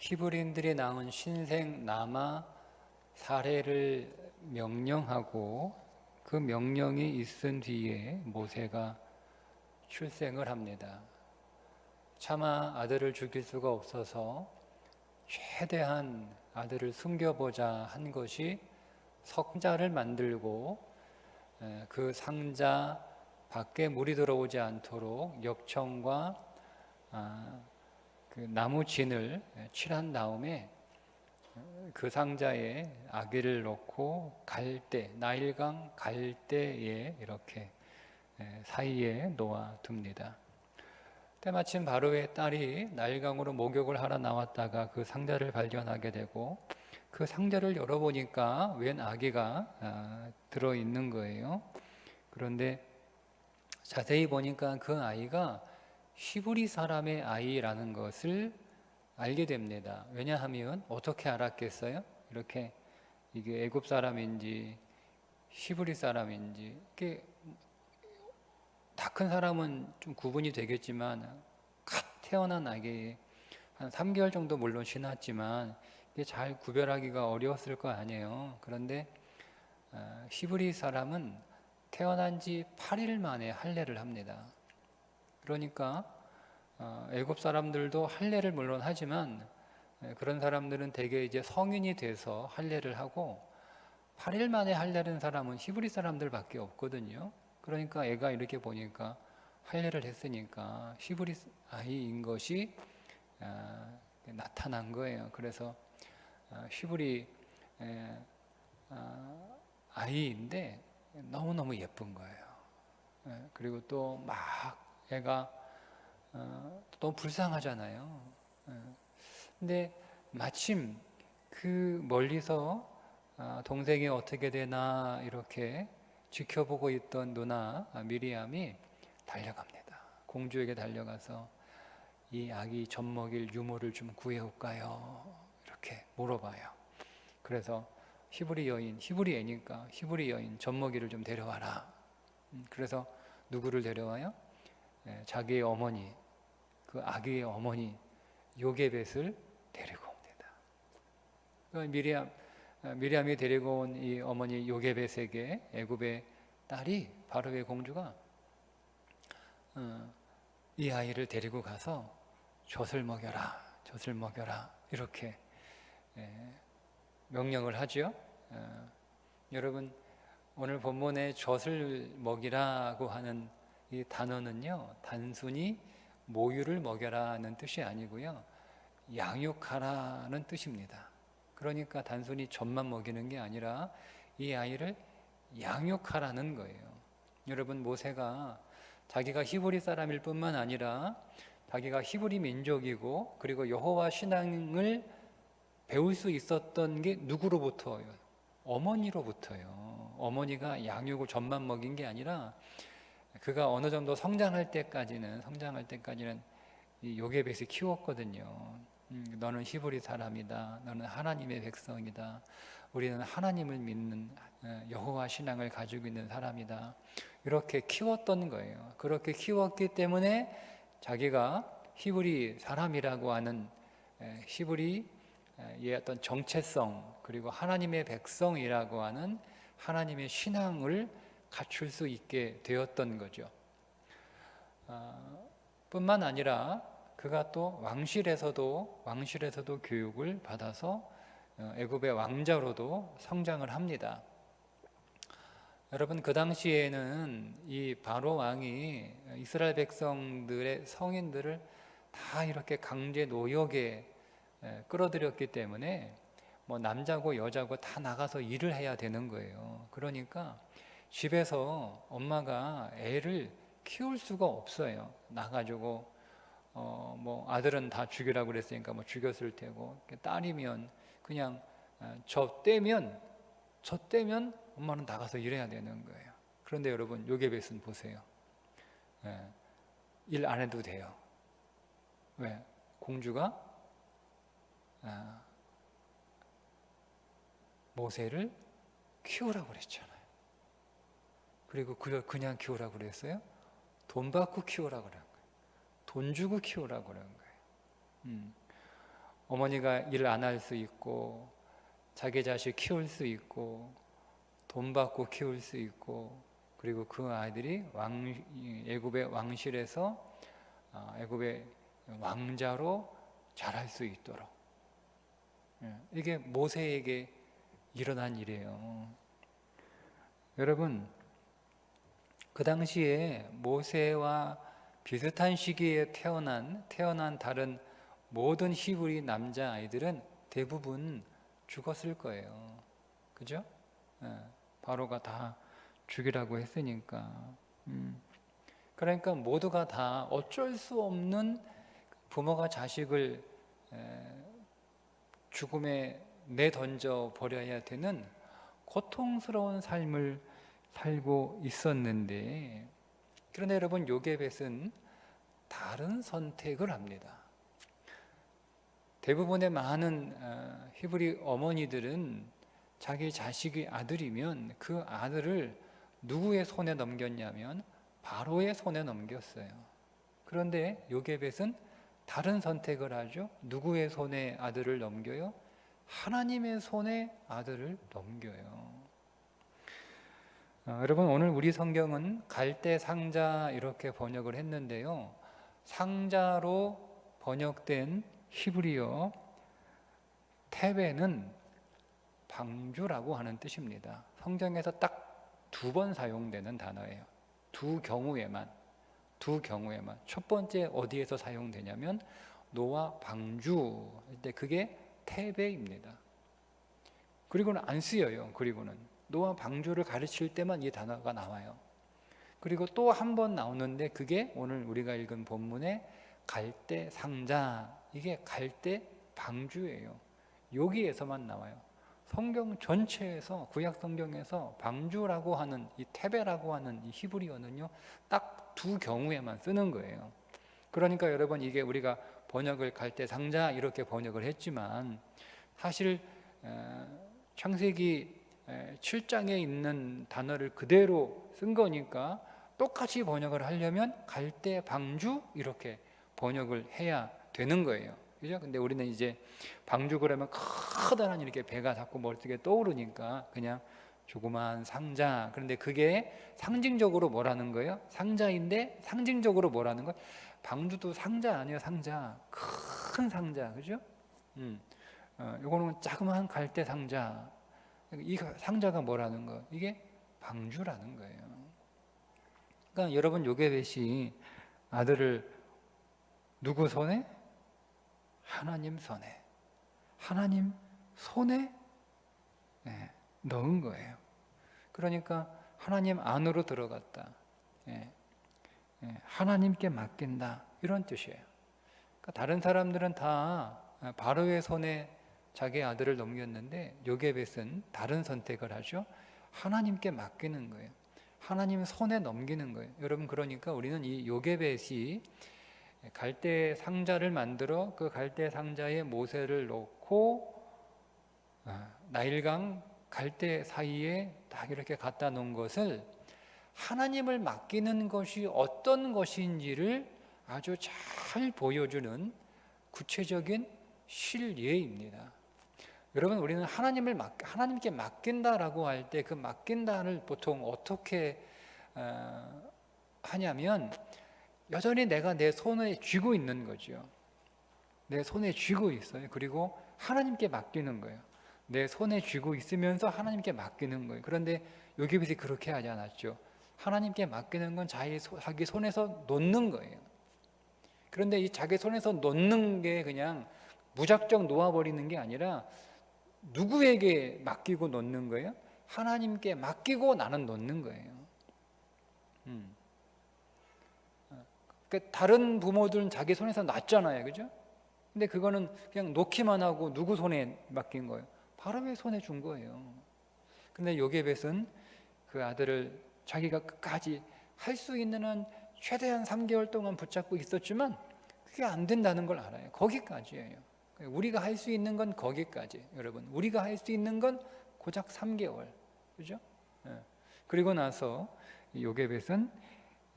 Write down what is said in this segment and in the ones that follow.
히브리인들이 낳은 신생 남아 살해를 명령하고 그 명령이 있은 뒤에 모세가 출생을 합니다. 차마 아들을 죽일 수가 없어서 최대한 아들을 숨겨보자 한 것이 석자를 만들고 그 상자 밖에 물이 들어오지 않도록 역청과 그 나무 진을 칠한 다음에 그 상자에 아기를 넣고 갈대, 나일강 갈대에 이렇게 사이에 놓아둡니다. 때마침 바로의 딸이 나일강으로 목욕을 하러 나왔다가 그 상자를 발견하게 되고 그 상자를 열어보니까 웬 아기가 들어있는 거예요. 그런데 자세히 보니까 그 아이가 히브리 사람의 아이라는 것을 알게 됩니다. 왜냐하면 어떻게 알았겠어요? 이렇게 이게 애굽 사람인지 히브리 사람인지 이게 다 큰 사람은 좀 구분이 되겠지만 갓 태어난 아기 한 3개월 정도 물론 지났지만 이게 잘 구별하기가 어려웠을 거 아니에요. 그런데 히브리 사람은 태어난 지 8일 만에 할례를 합니다. 그러니까 애굽 사람들도 할례를 물론 하지만 그런 사람들은 대개 이제 성인이 돼서 할례를 하고 8일 만에 할례하는 사람은 히브리 사람들밖에 없거든요. 그러니까 애가 이렇게 보니까 할례를 했으니까 히브리 아이인 것이 나타난 거예요. 그래서 히브리 아이인데 너무너무 예쁜 거예요. 그리고 또 막 애가 너무 불쌍하잖아요. 근데 마침 그 멀리서 동생이 어떻게 되나 이렇게 지켜보고 있던 누나 미리암이 달려갑니다. 공주에게 달려가서 이 아기 젖 먹일 유모를 좀 구해올까요? 이렇게 물어봐요. 그래서 히브리 애니까 히브리 여인 젖 먹이를 좀 데려와라. 그래서 누구를 데려와요? 자기의 어머니, 그 아기의 어머니 요게벳을 데리고 옵니다. 미리암이 데리고 온 이 어머니 요게벳에게 애굽의 딸이 바로의 공주가 이 아이를 데리고 가서 젖을 먹여라 이렇게 명령을 하죠. 여러분 오늘 본문에 젖을 먹이라고 하는 이 단어는요 단순히 모유를 먹여라는 뜻이 아니고요 양육하라는 뜻입니다. 그러니까 단순히 젖만 먹이는 게 아니라 이 아이를 양육하라는 거예요. 여러분 모세가 자기가 히브리 사람일 뿐만 아니라 자기가 히브리 민족이고 그리고 여호와 신앙을 배울 수 있었던 게 누구로부터요? 어머니로부터요. 어머니가 양육을 젖만 먹인 게 아니라 그가 어느 정도 성장할 때까지는 이 요게벳을 키웠거든요. 너는 히브리 사람이다. 너는 하나님의 백성이다. 우리는 하나님을 믿는 여호와 신앙을 가지고 있는 사람이다. 이렇게 키웠던 거예요. 그렇게 키웠기 때문에 자기가 히브리 사람이라고 하는 히브리의 어떤 정체성 그리고 하나님의 백성이라고 하는 하나님의 신앙을 갖출 수 있게 되었던 거죠. 뿐만 아니라 그가 또 왕실에서도 교육을 받아서 애굽의 왕자로도 성장을 합니다. 여러분 그 당시에는 이 바로 왕이 이스라엘 백성들의 성인들을 다 이렇게 강제 노역에 끌어들였기 때문에 뭐 남자고 여자고 다 나가서 일을 해야 되는 거예요. 그러니까 집에서 엄마가 애를 키울 수가 없어요. 나가지고 뭐 아들은 다 죽이라고 그랬으니까 뭐 죽였을 테고 딸이면 그냥 저 떼면 엄마는 나가서 일해야 되는 거예요. 그런데 여러분 요게벳은 보세요. 일 안 해도 돼요. 왜? 공주가 모세를 키우라고 그랬잖아요. 그리고 그걸 그냥 키우라고 그랬어요? 돈 받고 키우라고 그런 거예요. 돈 주고 키우라고 그런 거예요. 어머니가 일 안 할 수 있고 자기 자식 키울 수 있고 돈 받고 키울 수 있고 그리고 그 아이들이 애굽의 왕실에서 애굽의 왕자로 자랄 수 있도록 이게 모세에게 일어난 일이에요. 여러분 그 당시에 모세와 비슷한 시기에 태어난 다른 모든 히브리 남자 아이들은 대부분 죽었을 거예요. 그죠? 바로가 다 죽이라고 했으니까. 그러니까 모두가 다 어쩔 수 없는 부모가 자식을 죽음에 내던져 버려야 되는 고통스러운 삶을 살고 있었는데, 그런데 여러분 요게벳은 다른 선택을 합니다. 대부분의 많은 히브리 어머니들은 자기 자식이 아들이면 그 아들을 누구의 손에 넘겼냐면 바로의 손에 넘겼어요. 그런데 요게벳은 다른 선택을 하죠. 누구의 손에 아들을 넘겨요? 하나님의 손에 아들을 넘겨요. 여러분 오늘 우리 성경은 갈대 상자 이렇게 번역을 했는데요. 상자로 번역된 히브리어 테베는 방주라고 하는 뜻입니다. 성경에서 딱 2번 사용되는 단어예요. 두 경우에만. 첫 번째 어디에서 사용되냐면 노아 방주 할 때 그게 테베입니다. 그리고는 안 쓰여요. 그리고는 노아 방주를 가르칠 때만 이 단어가 나와요. 그리고 또 한 번 나오는데 그게 오늘 우리가 읽은 본문의 갈대 상자, 이게 갈대 방주예요. 여기에서만 나와요. 성경 전체에서, 구약 성경에서 방주라고 하는 이 테베라고 하는 이 히브리어는요 딱 2 경우에만 쓰는 거예요. 그러니까 여러분 이게 우리가 번역을 갈대 상자 이렇게 번역을 했지만 사실 창세기 7장에 있는 단어를 그대로 쓴 거니까 똑같이 번역을 하려면 갈대 방주 이렇게 번역을 해야 되는 거예요. 그죠? 근데 우리는 이제 방주 그러면 커다란 이렇게 배가 자꾸 머릿속에 떠오르니까 그냥 조그만 상자. 그런데 그게 상징적으로 뭐라는 거예요? 상자인데 상징적으로 뭐라는 거예요? 방주도 상자 아니에요, 상자. 큰 상자, 그죠? 요거는 자그마한 갈대 상자. 이 상자가 뭐라는 거? 이게 방주라는 거예요. 그러니까 여러분 요게벳이 아들을 누구 손에? 하나님 손에. 하나님 손에 넣은 거예요. 그러니까 하나님 안으로 들어갔다. 하나님께 맡긴다. 이런 뜻이에요. 그러니까 다른 사람들은 다 바로의 손에 자기 아들을 넘겼는데 요게벳은 다른 선택을 하죠. 하나님께 맡기는 거예요. 하나님 손에 넘기는 거예요. 여러분 그러니까 우리는 이 요게벳이 갈대 상자를 만들어 그 갈대 상자에 모세를 넣고 나일강 갈대 사이에 딱 이렇게 갖다 놓은 것을 하나님을 맡기는 것이 어떤 것인지를 아주 잘 보여주는 구체적인 실예입니다. 여러분 우리는 하나님께 맡긴다라고 할 때 그 맡긴다를 보통 어떻게 하냐면 여전히 내가 내 손에 쥐고 있는 거죠. 내 손에 쥐고 있어요. 그리고 하나님께 맡기는 거예요. 내 손에 쥐고 있으면서 하나님께 맡기는 거예요. 그런데 요게벳이 그렇게 하지 않았죠. 하나님께 맡기는 건 자기 손에서 놓는 거예요. 그런데 이 자기 손에서 놓는 게 그냥 무작정 놓아버리는 게 아니라 누구에게 맡기고 놓는 거예요? 하나님께 맡기고 나는 놓는 거예요. 그러니까 다른 부모들은 자기 손에서 놨잖아요, 그죠? 근데 그거는 그냥 놓기만 하고 누구 손에 맡긴 거예요? 바로의 손에 준 거예요. 근데 요게벳은 그 아들을 자기가 끝까지 할 수 있는 한 최대한 3개월 동안 붙잡고 있었지만 그게 안 된다는 걸 알아요. 거기까지예요. 우리가 할 수 있는 건 거기까지. 여러분, 우리가 할 수 있는 건 고작 3개월, 그죠? 그리고 나서 요게벳은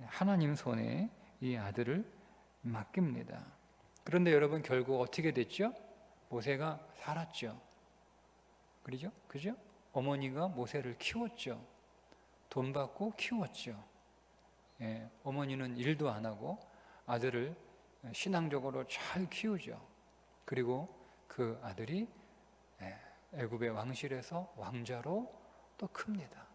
하나님 손에 이 아들을 맡깁니다. 그런데 여러분 결국 어떻게 됐죠? 모세가 살았죠. 그러죠? 그죠? 어머니가 모세를 키웠죠. 돈 받고 키웠죠. 예, 어머니는 일도 안 하고 아들을 신앙적으로 잘 키우죠. 그리고 그 아들이 애굽의 왕실에서 왕자로 또 큽니다.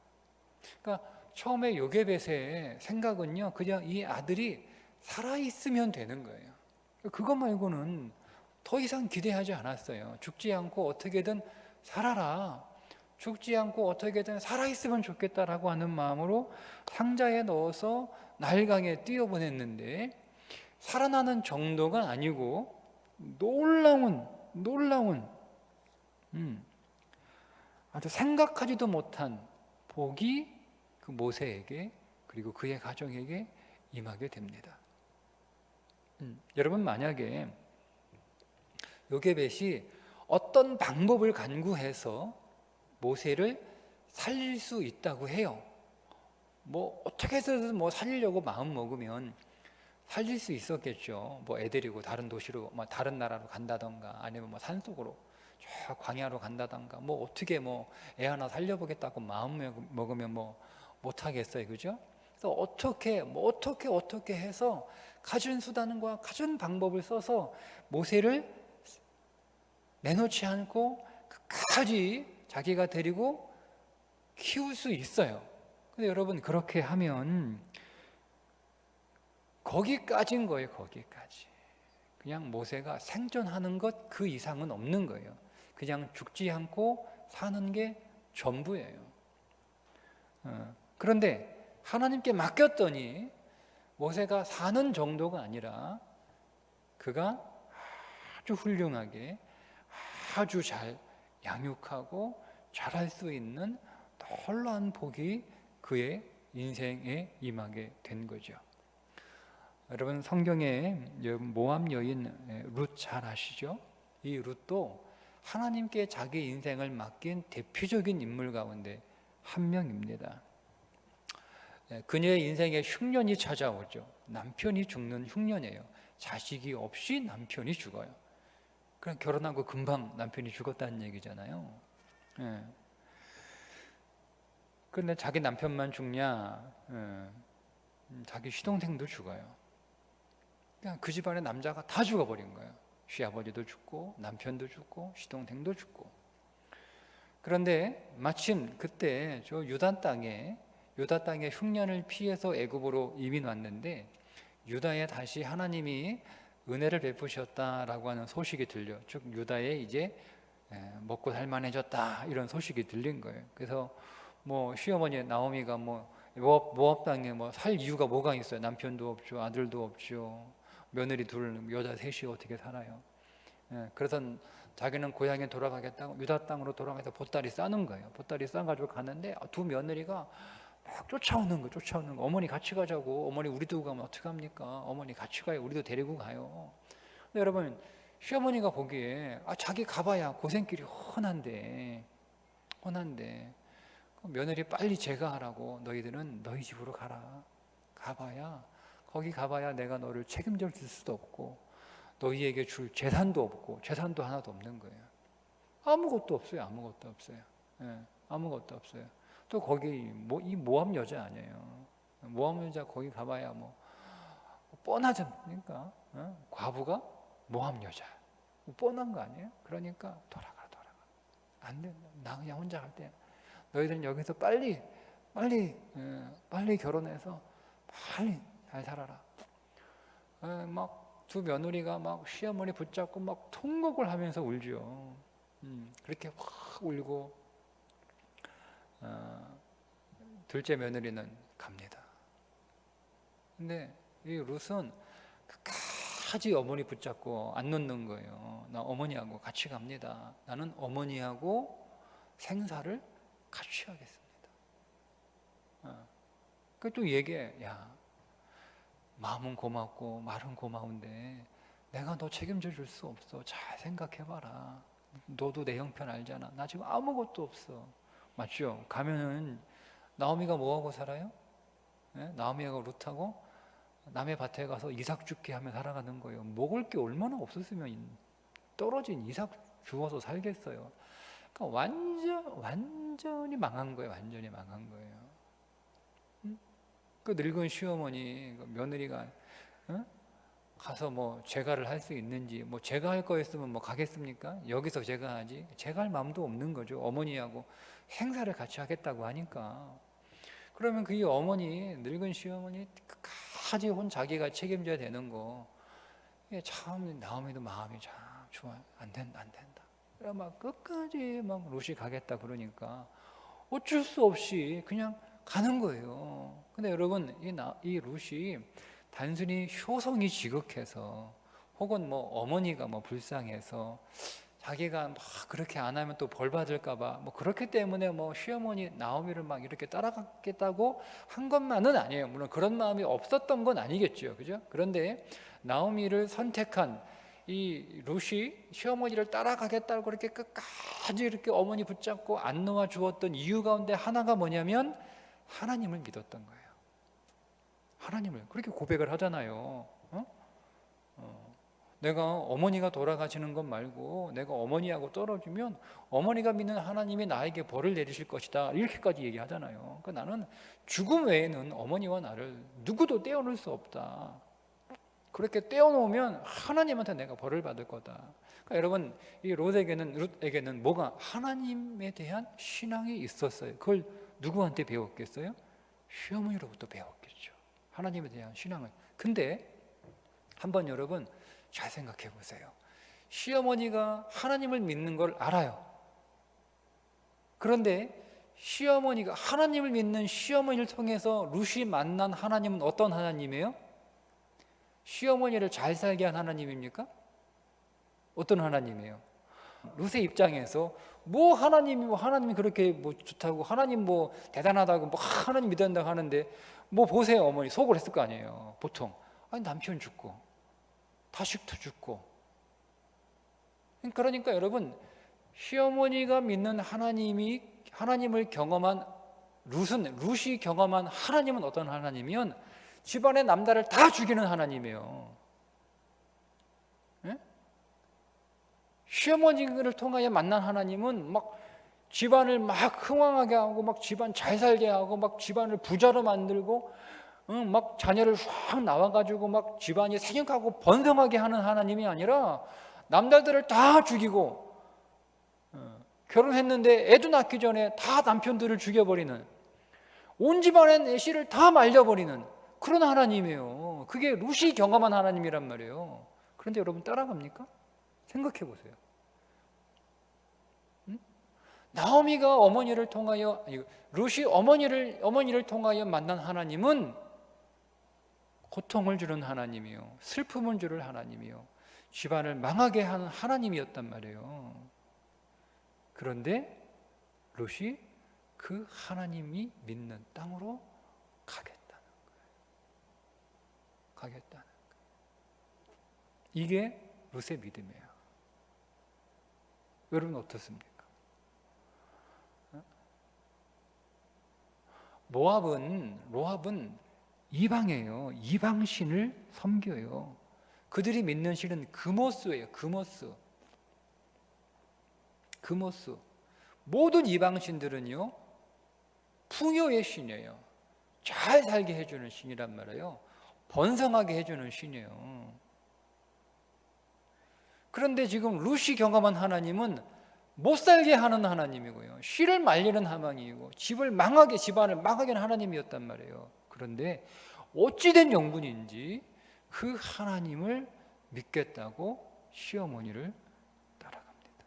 그러니까 처음에 요게벳의 생각은요, 그냥 이 아들이 살아있으면 되는 거예요. 그것 말고는 더 이상 기대하지 않았어요. 죽지 않고 어떻게든 살아라, 죽지 않고 어떻게든 살아있으면 좋겠다라고 하는 마음으로 상자에 넣어서 나일강에 띄워보냈는데, 살아나는 정도가 아니고 놀라운 아주 생각하지도 못한 복이 그 모세에게 그리고 그의 가정에게 임하게 됩니다. 여러분, 만약에 요게벳이 어떤 방법을 간구해서 모세를 살릴 수 있다고 해요. 뭐 어떻게 해서든 뭐 살리려고 마음 먹으면 살릴 수 있었겠죠. 뭐 애 데리고 다른 도시로, 뭐 다른 나라로 간다던가, 아니면 뭐 산속으로 저 광야로 간다던가, 뭐 어떻게 뭐 애 하나 살려보겠다고 마음 먹으면 뭐 못하겠어요, 그죠? 그래서 어떻게 해서 가진 수단과 가진 방법을 써서 모세를 내놓지 않고 끝까지 자기가 데리고 키울 수 있어요. 근데 여러분, 그렇게 하면 거기까지인 거예요. 거기까지. 그냥 모세가 생존하는 것 그 이상은 없는 거예요. 그냥 죽지 않고 사는 게 전부예요. 그런데 하나님께 맡겼더니 모세가 사는 정도가 아니라 그가 아주 훌륭하게 아주 잘 양육하고 잘할 수 있는 놀라운 복이 그의 인생에 임하게 된 거죠. 여러분, 성경에 모압 여인 룻 잘 아시죠? 이 룻도 하나님께 자기 인생을 맡긴 대표적인 인물 가운데 한 명입니다. 그녀의 인생에 흉년이 찾아오죠. 남편이 죽는 흉년이에요. 자식이 없이 남편이 죽어요. 그냥 결혼하고 금방 남편이 죽었다는 얘기잖아요. 그런데 자기 남편만 죽냐? 자기 시동생도 죽어요. 그냥 그 집안의 남자가 다 죽어버린 거예요. 시아버지도 죽고 남편도 죽고 시동생도 죽고. 그런데 마침 그때 저 유다 땅에 흉년을 피해서 애굽으로 이민 왔는데, 유다에 다시 하나님이 은혜를 베푸셨다라고 하는 소식이 들려. 즉 유다에 이제 먹고 살만해졌다, 이런 소식이 들린 거예요. 그래서 뭐 시어머니 나오미가 뭐 모압 땅에 뭐 살 이유가 뭐가 있어요? 남편도 없죠, 아들도 없죠, 며느리 둘, 여자 셋이 어떻게 살아요? 그래서 자기는 고향에 돌아가겠다고 유다 땅으로 돌아가서 보따리 싸는 거예요. 보따리 싸가지고 가는데 두 며느리가 막 쫓아오는 거. 어머니 같이 가자고. 어머니 우리 두고 가면 어떡합니까? 어머니 같이 가요. 우리도 데리고 가요. 근데 여러분, 시어머니가 보기에 자기 가봐야 고생길이 훤한데 며느리 빨리 제가하라고, 너희들은 너희 집으로 거기 가봐야 내가 너를 책임져 줄 수도 없고 너희에게 줄 재산도 없고, 재산도 하나도 없는 거예요. 아무것도 없어요. 아무것도 없어요. 또 거기 이 모압 여자 아니에요. 모압 여자 거기 가봐야 뭐 뻔하죠. 그러니까 과부가 모압 여자 뻔한 거 아니에요? 그러니까 돌아가. 안 된다. 나 그냥 혼자 갈 때 너희들은 여기서 빨리 결혼해서 빨리 잘 살아라. 막 두 며느리가 막 시어머니 붙잡고 막 통곡을 하면서 울죠. 그렇게 확 울고 둘째 며느리는 갑니다. 근데 이 룻은 끝까지 어머니 붙잡고 안 놓는 거예요. 나 어머니하고 같이 갑니다. 나는 어머니하고 생사를 같이 하겠습니다. 또 얘기해. 야, 마음은 고맙고 말은 고마운데 내가 너 책임져 줄 수 없어. 잘 생각해봐라. 너도 내 형편 알잖아. 나 지금 아무것도 없어. 맞죠? 가면은 나오미가 뭐하고 살아요? 나오미하고 룻하고 남의 밭에 가서 이삭 죽게 하며 살아가는 거예요. 먹을 게 얼마나 없었으면 떨어진 이삭 죽어서 살겠어요. 그러니까 완전히 망한 거예요. 완전히 망한 거예요. 그 늙은 시어머니, 그 며느리가 가서 뭐 제가를 할 수 있는지, 뭐 제가 할 거였으면 뭐 가겠습니까? 여기서 제가 하지. 제가 할 마음도 없는 거죠. 어머니하고 행사를 같이 하겠다고 하니까. 그러면 그 어머니, 늙은 시어머니 끝까지 자기가 책임져야 되는 거. 이게 참 나오미도 마음이 참 좋아요. 안 된다. 그래 막 끝까지 막 룻이 가겠다 그러니까 어쩔 수 없이 그냥 가는 거예요. 근데 여러분 이 룻이 단순히 효성이 지극해서 혹은 뭐 어머니가 뭐 불쌍해서 자기가 막 그렇게 안 하면 또 벌 받을까봐 뭐 그렇기 때문에 뭐 시어머니 나오미를 막 이렇게 따라가겠다고 한 것만은 아니에요. 물론 그런 마음이 없었던 건 아니겠죠, 그죠? 그런데 나오미를 선택한 이 룻이 시어머니를 따라가겠다고 그렇게 끝까지 이렇게 어머니 붙잡고 안 놓아 주었던 이유 가운데 하나가 뭐냐면 하나님을 믿었던 거예요. 하나님을 그렇게 고백을 하잖아요. 내가 어머니가 돌아가시는 것 말고 내가 어머니하고 떨어지면 어머니가 믿는 하나님이 나에게 벌을 내리실 것이다 이렇게까지 얘기하잖아요. 그러니까 나는 죽음 외에는 어머니와 나를 누구도 떼어놓을 수 없다. 그렇게 떼어놓으면 하나님한테 내가 벌을 받을 거다. 그러니까 여러분 이 룻에게는 뭐가 하나님에 대한 신앙이 있었어요. 그걸 누구한테 배웠겠어요? 시어머니로부터 배웠겠죠. 하나님에 대한 신앙을. 근데 한번 여러분 잘 생각해 보세요. 시어머니가 하나님을 믿는 걸 알아요. 그런데 시어머니가 하나님을 믿는 시어머니를 통해서 룻이 만난 하나님은 어떤 하나님이에요? 시어머니를 잘 살게 한 하나님입니까? 어떤 하나님이에요? 룻의 입장에서 뭐 하나님이 그렇게 뭐 좋다고 하나님 뭐 대단하다고 뭐 하나님 믿는다고 하는데 뭐 보세요 어머니 속을 했을 거 아니에요. 보통 아니 남편 죽고 자식도 죽고. 그러니까 여러분 시어머니가 믿는 하나님을 경험한 룻이 경험한 하나님은 어떤 하나님이면 집안의 남자를 다 죽이는 하나님이에요. 네? 시어머니를 통하여 만난 하나님은 막 집안을 막 흥왕하게 하고 막 집안 잘 살게 하고 막 집안을 부자로 만들고 막 자녀를 확 나와가지고 막 집안이 생육하고 번성하게 하는 하나님이 아니라 남자들을 다 죽이고 결혼했는데 애도 낳기 전에 다 남편들을 죽여버리는 온 집안의 씨를 다 말려버리는 그런 하나님이에요. 그게 룻이 경험한 하나님이란 말이에요. 그런데 여러분 따라갑니까? 생각해 보세요. 나오미가 어머니를 통하여 룻이 어머니를 통하여 만난 하나님은 고통을 주는 하나님이요, 슬픔을 주는 하나님이요, 집안을 망하게 하는 하나님이었단 말이에요. 그런데 룻이 그 하나님이 믿는 땅으로 가겠다는 거예요. 이게 룻의 믿음이에요. 여러분 어떻습니까? 모압은 이방이에요. 이방신을 섬겨요. 그들이 믿는 신은 그모스예요. 그모스. 모든 이방신들은요 풍요의 신이에요. 잘 살게 해주는 신이란 말이에요. 번성하게 해주는 신이에요. 그런데 지금 룻이 경험한 하나님은 못 살게 하는 하나님이고요, 씨를 말리는 하나님이고 집안을 망하게 하는 하나님이었단 말이에요. 그런데 어찌된 영분인지 그 하나님을 믿겠다고 시어머니를 따라갑니다.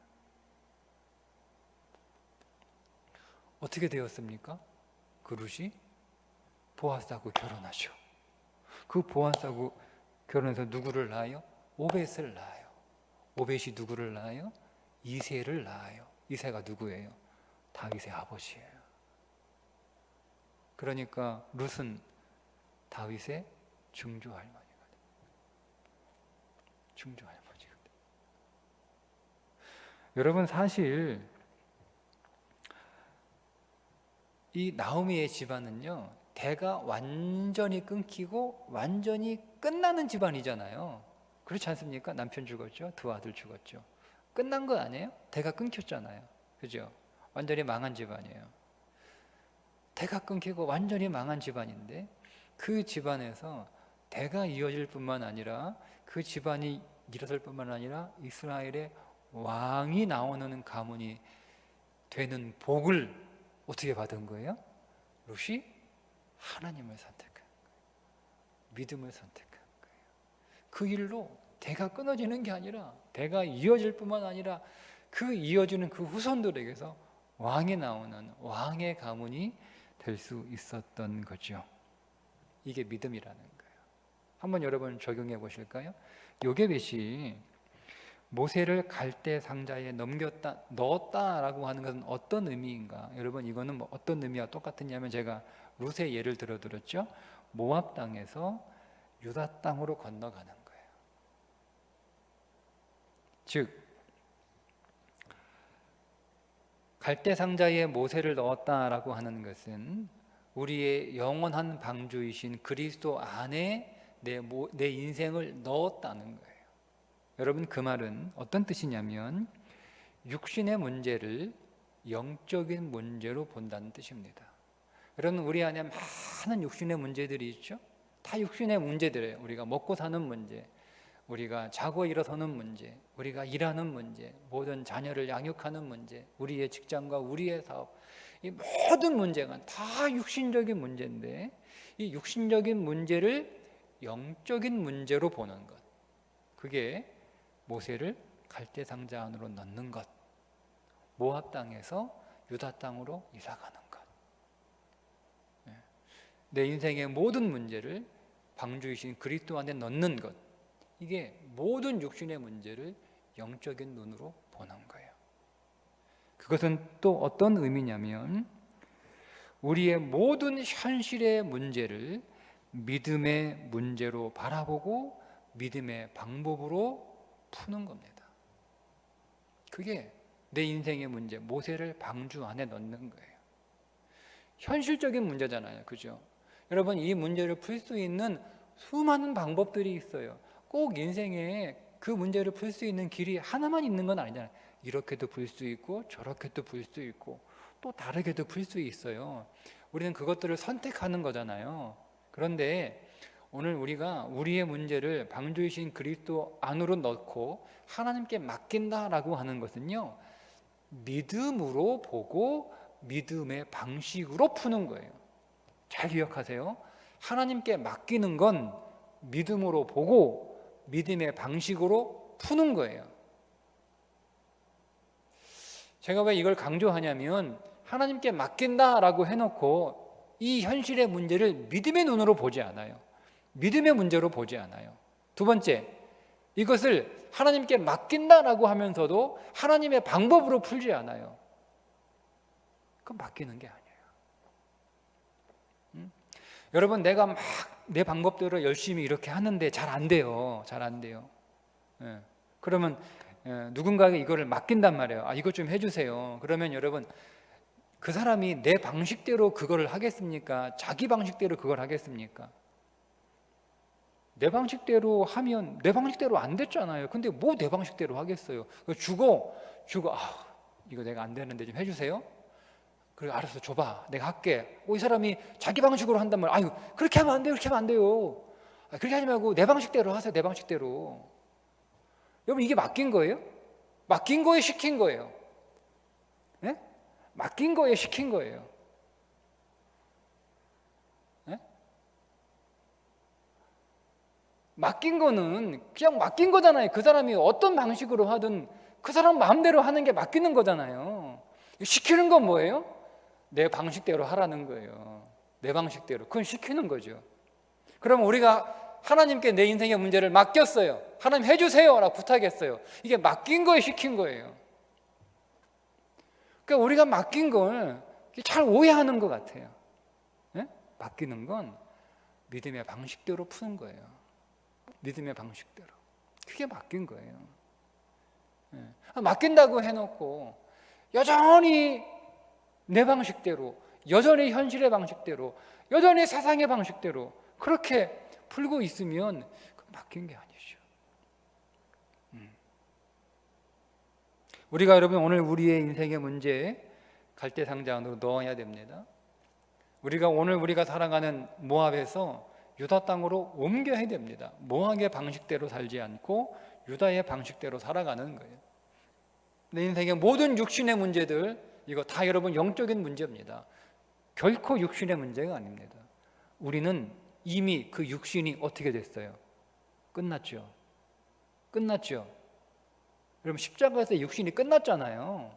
어떻게 되었습니까? 그 룻이 보아스하고 결혼하죠. 그 보아스하고 결혼해서 누구를 낳아요? 오벳을 낳아요. 오벳이 누구를 낳아요? 이새를 낳아요. 이새가 누구예요? 다윗의 아버지예요. 그러니까 룻은 다윗의 증조 할머니가 돼요. 증조 할머니가 돼요. 여러분 사실 이 나오미의 집안은요 대가 완전히 끊기고 완전히 끝나는 집안이잖아요. 그렇지 않습니까? 남편 죽었죠. 두 아들 죽었죠. 끝난 거 아니에요? 대가 끊겼잖아요. 그죠? 완전히 망한 집안이에요. 대가 끊기고 완전히 망한 집안인데 그 집안에서 대가 이어질 뿐만 아니라 그 집안이 일어설 뿐만 아니라 이스라엘의 왕이 나오는 가문이 되는 복을 어떻게 받은 거예요? 룻이 하나님을 선택한 거예요. 믿음을 선택한 거예요. 그 일로 대가 끊어지는 게 아니라 대가 이어질 뿐만 아니라 그 이어지는 그 후손들에게서 왕이 나오는 왕의 가문이 될 수 있었던 거죠. 이게 믿음이라는 거예요. 한번 여러분 적용해 보실까요? 요게벳이 모세를 갈대 상자에 넣었다라고 하는 것은 어떤 의미인가? 여러분 이거는 뭐 어떤 의미와 똑같으냐면 제가 룻의 예를 들어드렸죠. 모압 땅에서 유다 땅으로 건너가는 거예요. 즉 갈대 상자에 모세를 넣었다라고 하는 것은 우리의 영원한 방주이신 그리스도 안에 내 인생을 넣었다는 거예요. 여러분 그 말은 어떤 뜻이냐면 육신의 문제를 영적인 문제로 본다는 뜻입니다. 여러분 우리 안에 많은 육신의 문제들이 있죠. 다 육신의 문제들이에요. 우리가 먹고 사는 문제, 우리가 자고 일어서는 문제, 우리가 일하는 문제, 모든 자녀를 양육하는 문제, 우리의 직장과 우리의 사업, 이 모든 문제가 다 육신적인 문제인데 이 육신적인 문제를 영적인 문제로 보는 것, 그게 모세를 갈대 상자 안으로 넣는 것, 모압 땅에서 유다 땅으로 이사가는 것, 내 인생의 모든 문제를 방주이신 그리스도 안에 넣는 것, 이게 모든 육신의 문제를 영적인 눈으로 보는 거예요. 그것은 또 어떤 의미냐면 우리의 모든 현실의 문제를 믿음의 문제로 바라보고 믿음의 방법으로 푸는 겁니다. 그게 내 인생의 문제, 모세를 방주 안에 넣는 거예요. 현실적인 문제잖아요. 그죠? 여러분 이 문제를 풀 수 있는 수많은 방법들이 있어요. 꼭 인생에 그 문제를 풀 수 있는 길이 하나만 있는 건 아니잖아요. 이렇게도 풀 수 있고 저렇게도 풀 수 있고 또 다르게도 풀 수 있어요. 우리는 그것들을 선택하는 거잖아요. 그런데 오늘 우리가 우리의 문제를 방주이신 그리스도 안으로 넣고 하나님께 맡긴다라고 하는 것은요, 믿음으로 보고 믿음의 방식으로 푸는 거예요. 잘 기억하세요. 하나님께 맡기는 건 믿음으로 보고 믿음의 방식으로 푸는 거예요. 제가 왜 이걸 강조하냐면 하나님께 맡긴다라고 해놓고 이 현실의 문제를 믿음의 눈으로 보지 않아요. 믿음의 문제로 보지 않아요. 두 번째, 이것을 하나님께 맡긴다라고 하면서도 하나님의 방법으로 풀지 않아요. 그건 맡기는 게 아니에요. 여러분 내가 막 내 방법대로 열심히 이렇게 하는데 잘 안 돼요. 잘 안 돼요. 그러면 누군가에게 이거를 맡긴단 말이에요. 아, 이거 좀 해주세요. 그러면 여러분 그 사람이 내 방식대로 그거를 하겠습니까? 자기 방식대로 그걸 하겠습니까? 내 방식대로 하면 내 방식대로 안 됐잖아요. 근데 뭐 내 방식대로 하겠어요? 주고 이거 내가 안 되는데 좀 해주세요. 그래 알았어, 줘봐, 내가 할게. 이 사람이 자기 방식으로 한단 말이야. 아유, 그렇게 하면 안 돼요, 그렇게 하면 안 돼요. 그렇게 하지 말고 내 방식대로 하세요. 내 방식대로. 여러분 이게 맡긴 거예요? 맡긴 거에 시킨 거예요. 네? 맡긴 거에 시킨 거예요. 네? 맡긴 거는 그냥 맡긴 거잖아요. 그 사람이 어떤 방식으로 하든 그 사람 마음대로 하는 게 맡기는 거잖아요. 시키는 건 뭐예요? 내 방식대로 하라는 거예요. 내 방식대로. 그건 시키는 거죠. 그럼 우리가 하나님께 내 인생의 문제를 맡겼어요. 하나님 해주세요 라고 부탁했어요. 이게 맡긴 거에 시킨 거예요. 그러니까 우리가 맡긴 걸 잘 오해하는 것 같아요. 네? 맡기는 건 믿음의 방식대로 푸는 거예요. 믿음의 방식대로. 그게 맡긴 거예요. 네. 맡긴다고 해놓고 여전히 내 방식대로, 여전히 현실의 방식대로, 여전히 세상의 방식대로 그렇게 풀고 있으면 그건 맡긴 게 아니죠. 우리가 여러분 오늘 우리의 인생의 문제에 갈대상자 안으로 넣어야 됩니다. 우리가 살아가는 모압에서 유다 땅으로 옮겨야 됩니다. 모압의 방식대로 살지 않고 유다의 방식대로 살아가는 거예요. 내 인생의 모든 육신의 문제들, 이거 다 여러분 영적인 문제입니다. 결코 육신의 문제가 아닙니다. 우리는 이미 그 육신이 어떻게 됐어요? 끝났죠. 여러분 십자가에서 육신이 끝났잖아요.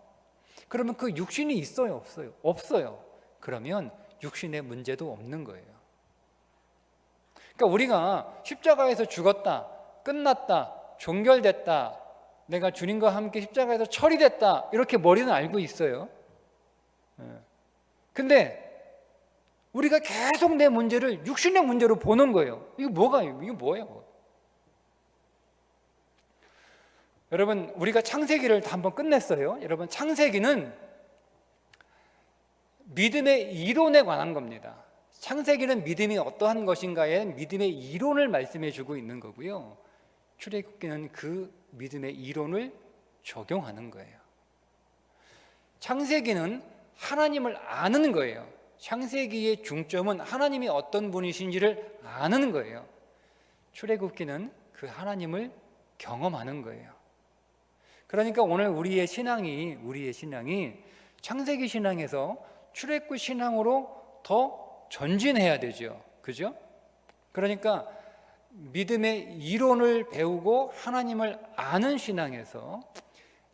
그러면 그 육신이 있어요? 없어요? 없어요. 그러면 육신의 문제도 없는 거예요. 그러니까 우리가 십자가에서 죽었다, 끝났다, 종결됐다, 내가 주님과 함께 십자가에서 처리됐다, 이렇게 머리는 알고 있어요. 근데 우리가 계속 내 문제를 육신의 문제로 보는 거예요. 이거 뭐예요? 여러분, 우리가 창세기를 다 한번 끝냈어요. 여러분, 창세기는 믿음의 이론에 관한 겁니다. 창세기는 믿음이 어떠한 것인가에 믿음의 이론을 말씀해 주고 있는 거고요. 출애굽기는 그 믿음의 이론을 적용하는 거예요. 창세기는 하나님을 아는 거예요. 창세기의 중점은 하나님이 어떤 분이신지를 아는 거예요. 출애굽기는 그 하나님을 경험하는 거예요. 그러니까 오늘 우리의 신앙이 창세기 신앙에서 출애굽 신앙으로 더 전진해야 되죠. 그죠? 그러니까 믿음의 이론을 배우고 하나님을 아는 신앙에서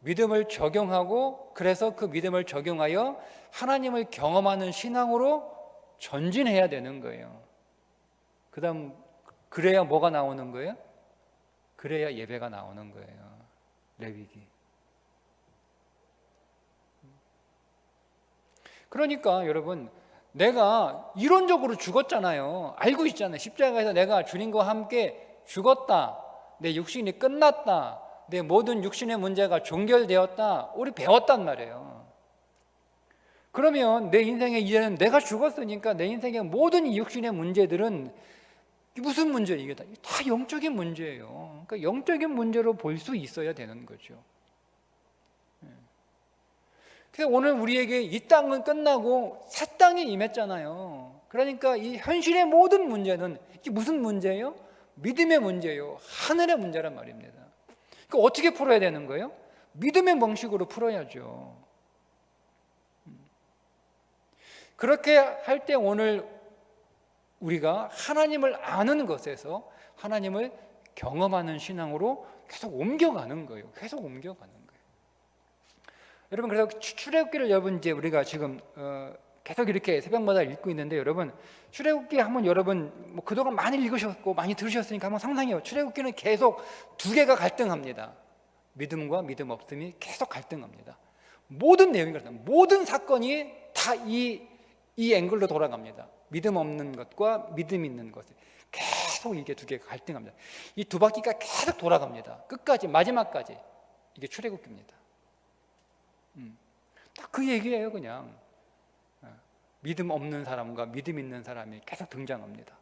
믿음을 적용하고, 그래서 그 믿음을 적용하여 하나님을 경험하는 신앙으로 전진해야 되는 거예요. 그다음 그래야 뭐가 나오는 거예요? 그래야 예배가 나오는 거예요. 레위기. 그러니까 여러분, 내가 이론적으로 죽었잖아요. 알고 있잖아요. 십자가에서 내가 주님과 함께 죽었다, 내 육신이 끝났다, 내 모든 육신의 문제가 종결되었다, 우리 배웠단 말이에요. 그러면 내 인생에 이제는 내가 죽었으니까 내 인생의 모든 이 육신의 문제들은 무슨 문제예요? 이게 다 영적인 문제예요. 그러니까 영적인 문제로 볼 수 있어야 되는 거죠. 그래서 오늘 우리에게 이 땅은 끝나고 새 땅이 임했잖아요. 그러니까 이 현실의 모든 문제는 이게 무슨 문제예요? 믿음의 문제예요. 하늘의 문제란 말입니다. 그러니까 어떻게 풀어야 되는 거예요? 믿음의 방식으로 풀어야죠. 그렇게 할 때 오늘 우리가 하나님을 아는 것에서 하나님을 경험하는 신앙으로 계속 옮겨가는 거예요. 여러분, 그래서 출애굽기를 여러분 이제 우리가 지금 계속 이렇게 새벽마다 읽고 있는데, 여러분 출애굽기 한번 여러분 뭐 그동안 많이 읽으셨고 많이 들으셨으니까 한번 상상해요. 출애굽기는 계속 두 개가 갈등합니다. 믿음과 믿음 없음이 계속 갈등합니다. 모든 내용이 그렇습니다. 모든 사건이 다 이 앵글로 돌아갑니다. 믿음 없는 것과 믿음 있는 것, 계속 이게 두 개가 갈등합니다. 이 두 바퀴가 계속 돌아갑니다. 끝까지, 마지막까지. 이게 출애굽기입니다. 딱 그 얘기예요. 그냥 믿음 없는 사람과 믿음 있는 사람이 계속 등장합니다.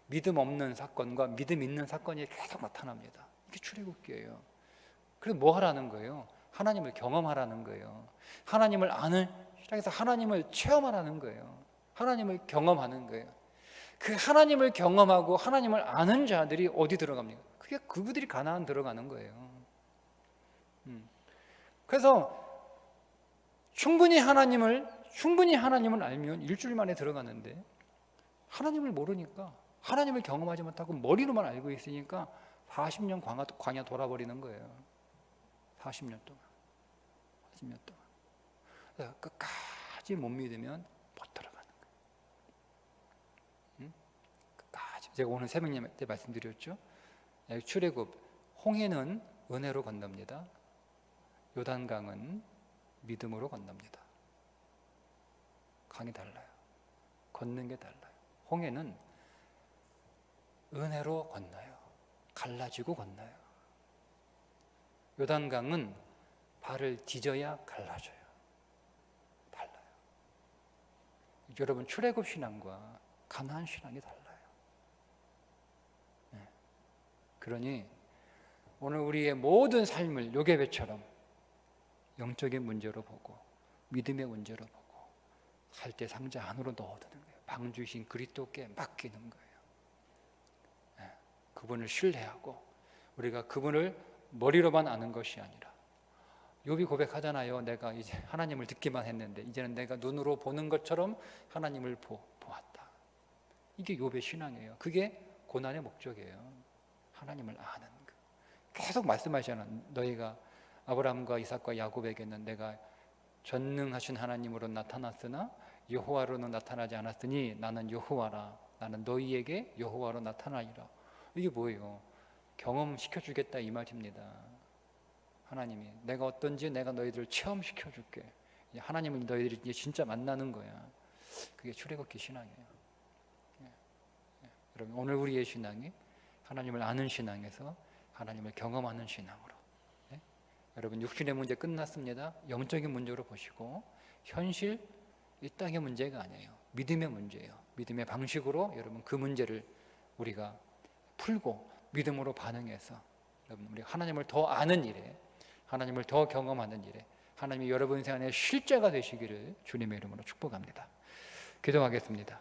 믿음 없는 사건과 믿음 있는 사건이 계속 나타납니다. 이게 출애굽기예요. 그래서 뭐 하라는 거예요? 하나님을 경험하라는 거예요. 하나님을 아는 시작해서 하나님을 체험하라는 거예요. 하나님을 경험하는 거예요. 그 하나님을 경험하고 하나님을 아는 자들이 어디 들어갑니까? 그게 그들이 가나안 들어가는 거예요. 그래서 충분히 하나님을 알면 일주일 만에 들어가는데, 하나님을 모르니까, 하나님을 경험하지 못하고 머리로만 알고 있으니까 40년 광야 돌아버리는 거예요. 40년 동안. 그래서 끝까지 못 믿으면 못 들어가는 거예요. 끝까지. 제가 오늘 새벽 예배 때 말씀드렸죠. 출애굽, 홍해는 은혜로 건넙니다. 요단강은 믿음으로 건넙니다. 강이 달라요. 걷는 게 달라요. 홍해는 은혜로 건너요. 갈라지고 건너요. 요단강은 발을 디뎌야 갈라져요. 달라요. 여러분, 출애굽 신앙과 가나안 신앙이 달라요. 그러니 오늘 우리의 모든 삶을 요괴배처럼 영적인 문제로 보고 믿음의 문제로 보고 살 때 상자 안으로 넣어두는 거예요. 방 주신 그리스도께 맡기는 거예요. 그분을 신뢰하고 우리가 그분을 머리로만 아는 것이 아니라 욥이 고백하잖아요. 내가 이제 하나님을 듣기만 했는데 이제는 내가 눈으로 보는 것처럼 하나님을 보았다. 이게 욥의 신앙이에요. 그게 고난의 목적이에요. 하나님을 아는 거. 계속 말씀하시잖아. 너희가 아브라함과 이삭과 야곱에게는 내가 전능하신 하나님으로 나타났으나 여호와로는 나타나지 않았으니 나는 여호와라. 나는 너희에게 여호와로 나타나리라. 이게 뭐예요? 경험시켜주겠다 이 말입니다. 하나님이 내가 어떤지 내가 너희들을 체험시켜줄게. 하나님을 너희들이 이제 진짜 만나는 거야. 그게 출애굽기 신앙이에요. 여러분 오늘 우리의 신앙이 하나님을 아는 신앙에서 하나님을 경험하는 신앙으로. 여러분 육신의 문제 끝났습니다. 영적인 문제로 보시고 현실 이 땅의 문제가 아니에요. 믿음의 문제예요. 믿음의 방식으로 여러분 그 문제를 우리가 풀고 믿음으로 반응해서 여러분 우리 하나님을 더 아는 일에 하나님을 더 경험하는 일에 하나님이 여러분 인생 안에 실제가 되시기를 주님의 이름으로 축복합니다. 기도하겠습니다.